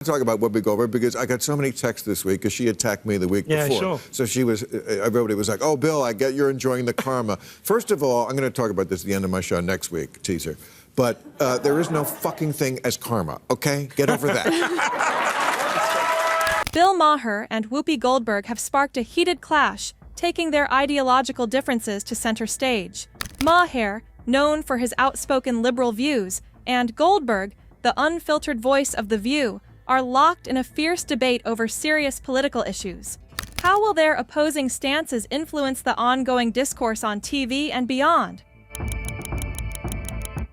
Talk about Whoopi Goldberg because I got so many texts this week because she attacked me the week before. Sure. So everybody was like, oh, Bill, I get you're enjoying the karma. First of all, I'm going to talk about this at the end of my show next week, teaser. But there is no fucking thing as karma, okay? Get over that. Bill Maher and Whoopi Goldberg have sparked a heated clash, taking their ideological differences to center stage. Maher, known for his outspoken liberal views, and Goldberg, the unfiltered voice of The View, are locked in a fierce debate over serious political issues. How will their opposing stances influence the ongoing discourse on TV and beyond?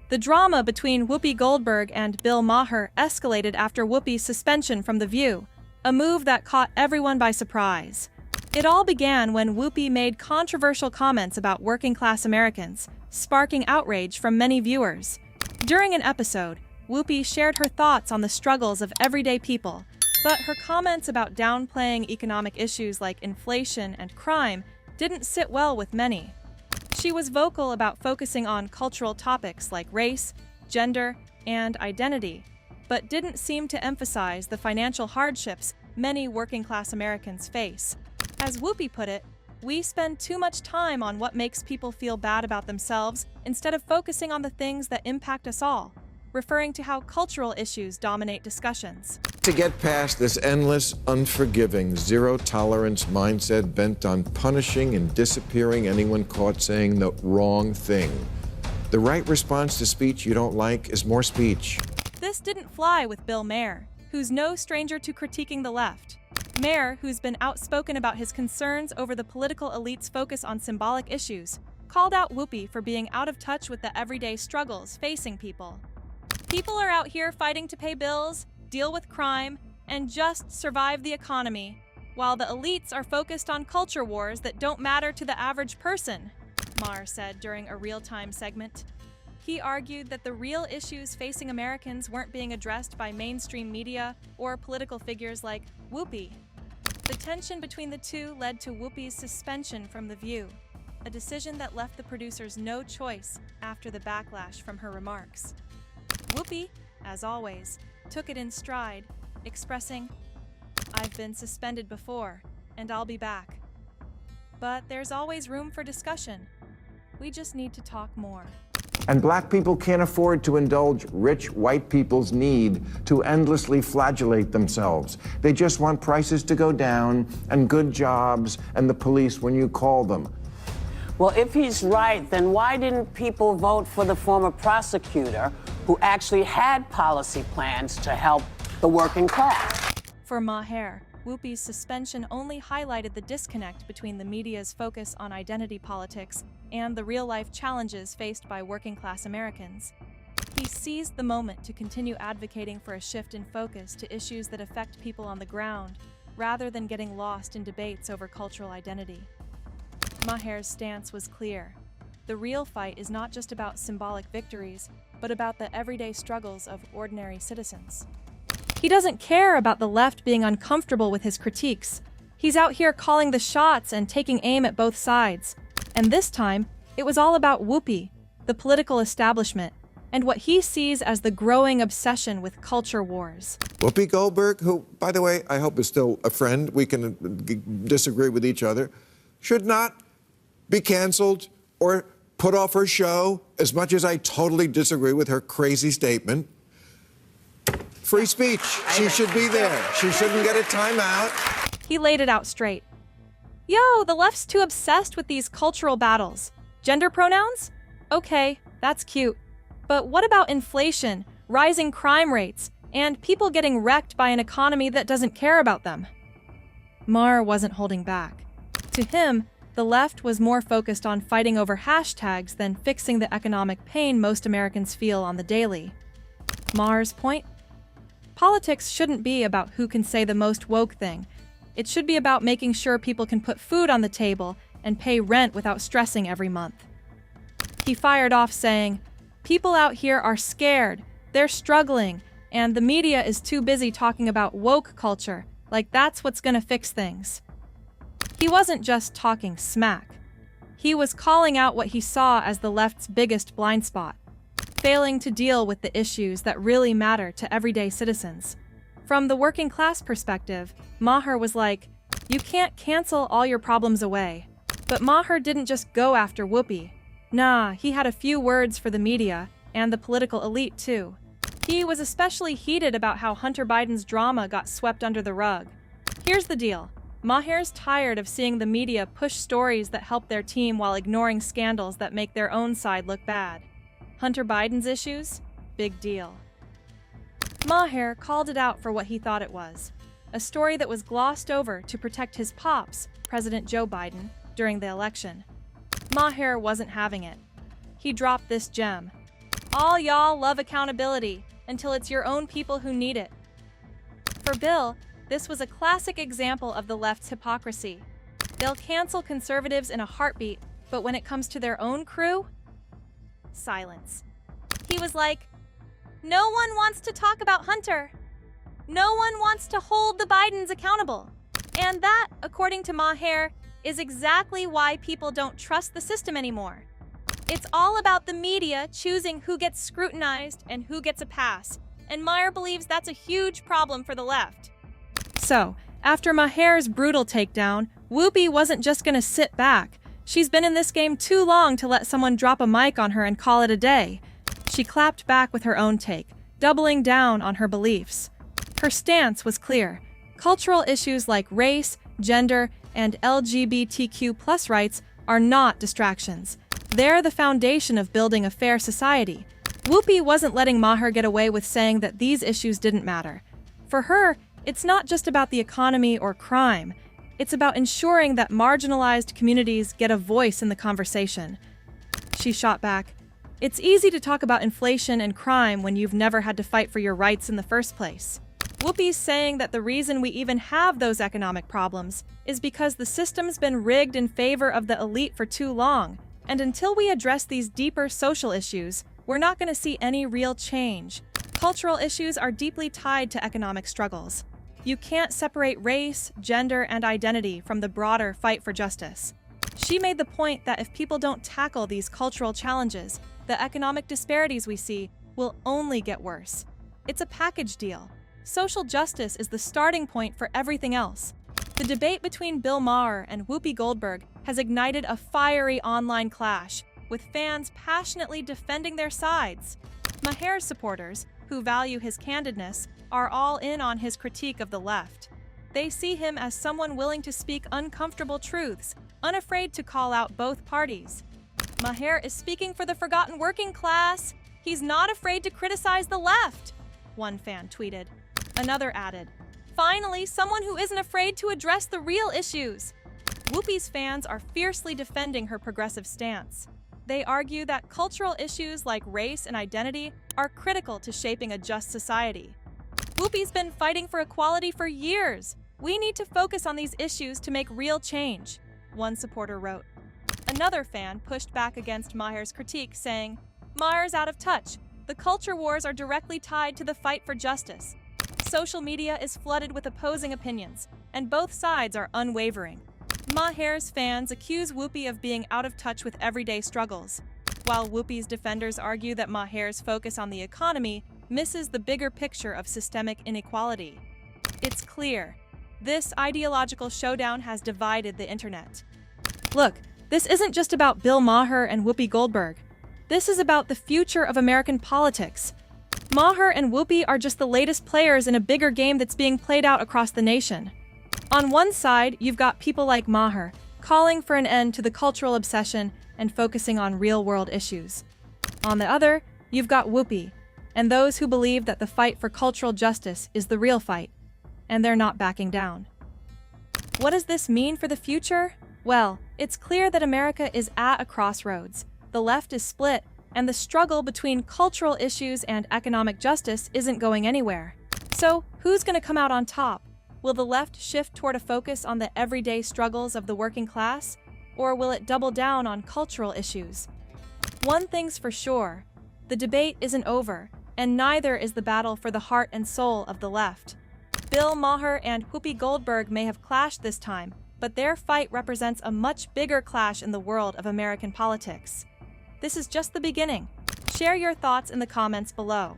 The drama between Whoopi Goldberg and Bill Maher escalated after Whoopi's suspension from The View, a move that caught everyone by surprise. It all began when Whoopi made controversial comments about working-class Americans, sparking outrage from many viewers. During an episode, Whoopi shared her thoughts on the struggles of everyday people, but her comments about downplaying economic issues like inflation and crime didn't sit well with many. She was vocal about focusing on cultural topics like race, gender, and identity, but didn't seem to emphasize the financial hardships many working-class Americans face. As Whoopi put it, we spend too much time on what makes people feel bad about themselves instead of focusing on the things that impact us all, referring to how cultural issues dominate discussions. To get past this endless, unforgiving, zero-tolerance mindset bent on punishing and disappearing anyone caught saying the wrong thing. The right response to speech you don't like is more speech. This didn't fly with Bill Maher, who's no stranger to critiquing the left. Maher, who's been outspoken about his concerns over the political elite's focus on symbolic issues, called out Whoopi for being out of touch with the everyday struggles facing people. People are out here fighting to pay bills, deal with crime, and just survive the economy, while the elites are focused on culture wars that don't matter to the average person, Maher said during a real-time segment. He argued that the real issues facing Americans weren't being addressed by mainstream media or political figures like Whoopi. The tension between the two led to Whoopi's suspension from The View, a decision that left the producers no choice after the backlash from her remarks. Whoopi, as always, took it in stride, expressing, "I've been suspended before, and I'll be back. But there's always room for discussion. We just need to talk more." And black people can't afford to indulge rich white people's need to endlessly flagellate themselves. They just want prices to go down and good jobs and the police when you call them. Well, if he's right, then why didn't people vote for the former prosecutor who actually had policy plans to help the working class? For Maher, Whoopi's suspension only highlighted the disconnect between the media's focus on identity politics and the real-life challenges faced by working-class Americans. He seized the moment to continue advocating for a shift in focus to issues that affect people on the ground, rather than getting lost in debates over cultural identity. Maher's stance was clear. The real fight is not just about symbolic victories, but about the everyday struggles of ordinary citizens. He doesn't care about the left being uncomfortable with his critiques. He's out here calling the shots and taking aim at both sides. And this time, it was all about Whoopi, the political establishment, and what he sees as the growing obsession with culture wars. Whoopi Goldberg, who, by the way, I hope is still a friend, we can disagree with each other, should not be canceled or put off her show, as much as I totally disagree with her crazy statement. Free speech. She should be there. She shouldn't get a timeout. He laid it out straight. Yo, the left's too obsessed with these cultural battles. Gender pronouns? Okay, that's cute. But what about inflation, rising crime rates, and people getting wrecked by an economy that doesn't care about them? Maher wasn't holding back. To him, the left was more focused on fighting over hashtags than fixing the economic pain most Americans feel on the daily. Maher's point? Politics shouldn't be about who can say the most woke thing. It should be about making sure people can put food on the table and pay rent without stressing every month. He fired off saying, "People out here are scared, they're struggling, and the media is too busy talking about woke culture, like that's what's gonna fix things." He wasn't just talking smack. He was calling out what he saw as the left's biggest blind spot, failing to deal with the issues that really matter to everyday citizens. From the working class perspective, Maher was like, you can't cancel all your problems away. But Maher didn't just go after Whoopi. Nah, he had a few words for the media and the political elite too. He was especially heated about how Hunter Biden's drama got swept under the rug. Here's the deal. Maher's tired of seeing the media push stories that help their team while ignoring scandals that make their own side look bad. Hunter Biden's issues? Big deal. Maher called it out for what he thought it was, a story that was glossed over to protect his pops, President Joe Biden, during the election. Maher wasn't having it. He dropped this gem. All y'all love accountability until it's your own people who need it. For Bill, this was a classic example of the left's hypocrisy. They'll cancel conservatives in a heartbeat, but when it comes to their own crew, silence. He was like, no one wants to talk about Hunter. No one wants to hold the Bidens accountable. And that, according to Maher, is exactly why people don't trust the system anymore. It's all about the media choosing who gets scrutinized and who gets a pass, and Maher believes that's a huge problem for the left. So, after Maher's brutal takedown, Whoopi wasn't just gonna sit back. She's been in this game too long to let someone drop a mic on her and call it a day. She clapped back with her own take, doubling down on her beliefs. Her stance was clear. Cultural issues like race, gender, and LGBTQ+ rights are not distractions. They're the foundation of building a fair society. Whoopi wasn't letting Maher get away with saying that these issues didn't matter. For her, it's not just about the economy or crime. It's about ensuring that marginalized communities get a voice in the conversation. She shot back, it's easy to talk about inflation and crime when you've never had to fight for your rights in the first place. Whoopi's saying that the reason we even have those economic problems is because the system's been rigged in favor of the elite for too long, and until we address these deeper social issues, we're not going to see any real change. Cultural issues are deeply tied to economic struggles. You can't separate race, gender, and identity from the broader fight for justice. She made the point that if people don't tackle these cultural challenges, the economic disparities we see will only get worse. It's a package deal. Social justice is the starting point for everything else. The debate between Bill Maher and Whoopi Goldberg has ignited a fiery online clash, with fans passionately defending their sides. Maher's supporters, who value his candidness, are all in on his critique of the left. They see him as someone willing to speak uncomfortable truths, unafraid to call out both parties. Maher is speaking for the forgotten working class. He's not afraid to criticize the left, one fan tweeted. Another added, finally, someone who isn't afraid to address the real issues. Whoopi's fans are fiercely defending her progressive stance. They argue that cultural issues like race and identity are critical to shaping a just society. Whoopi's been fighting for equality for years. We need to focus on these issues to make real change, one supporter wrote. Another fan pushed back against Maher's critique, saying, Maher's out of touch. The culture wars are directly tied to the fight for justice. Social media is flooded with opposing opinions, and both sides are unwavering. Maher's fans accuse Whoopi of being out of touch with everyday struggles, while Whoopi's defenders argue that Maher's focus on the economy misses the bigger picture of systemic inequality. It's clear. This ideological showdown has divided the internet. Look, this isn't just about Bill Maher and Whoopi Goldberg. This is about the future of American politics. Maher and Whoopi are just the latest players in a bigger game that's being played out across the nation. On one side, you've got people like Maher, calling for an end to the cultural obsession and focusing on real-world issues. On the other, you've got Whoopi, and those who believe that the fight for cultural justice is the real fight, and they're not backing down. What does this mean for the future? Well, it's clear that America is at a crossroads. The left is split, and the struggle between cultural issues and economic justice isn't going anywhere. So, who's going to come out on top? Will the left shift toward a focus on the everyday struggles of the working class, or will it double down on cultural issues? One thing's for sure, the debate isn't over, and neither is the battle for the heart and soul of the left. Bill Maher and Whoopi Goldberg may have clashed this time, but their fight represents a much bigger clash in the world of American politics. This is just the beginning. Share your thoughts in the comments below.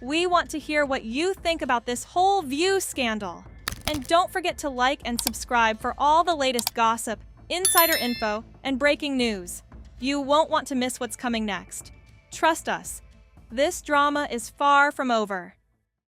We want to hear what you think about this whole View scandal. And don't forget to like and subscribe for all the latest gossip, insider info, and breaking news. You won't want to miss what's coming next. Trust us, this drama is far from over.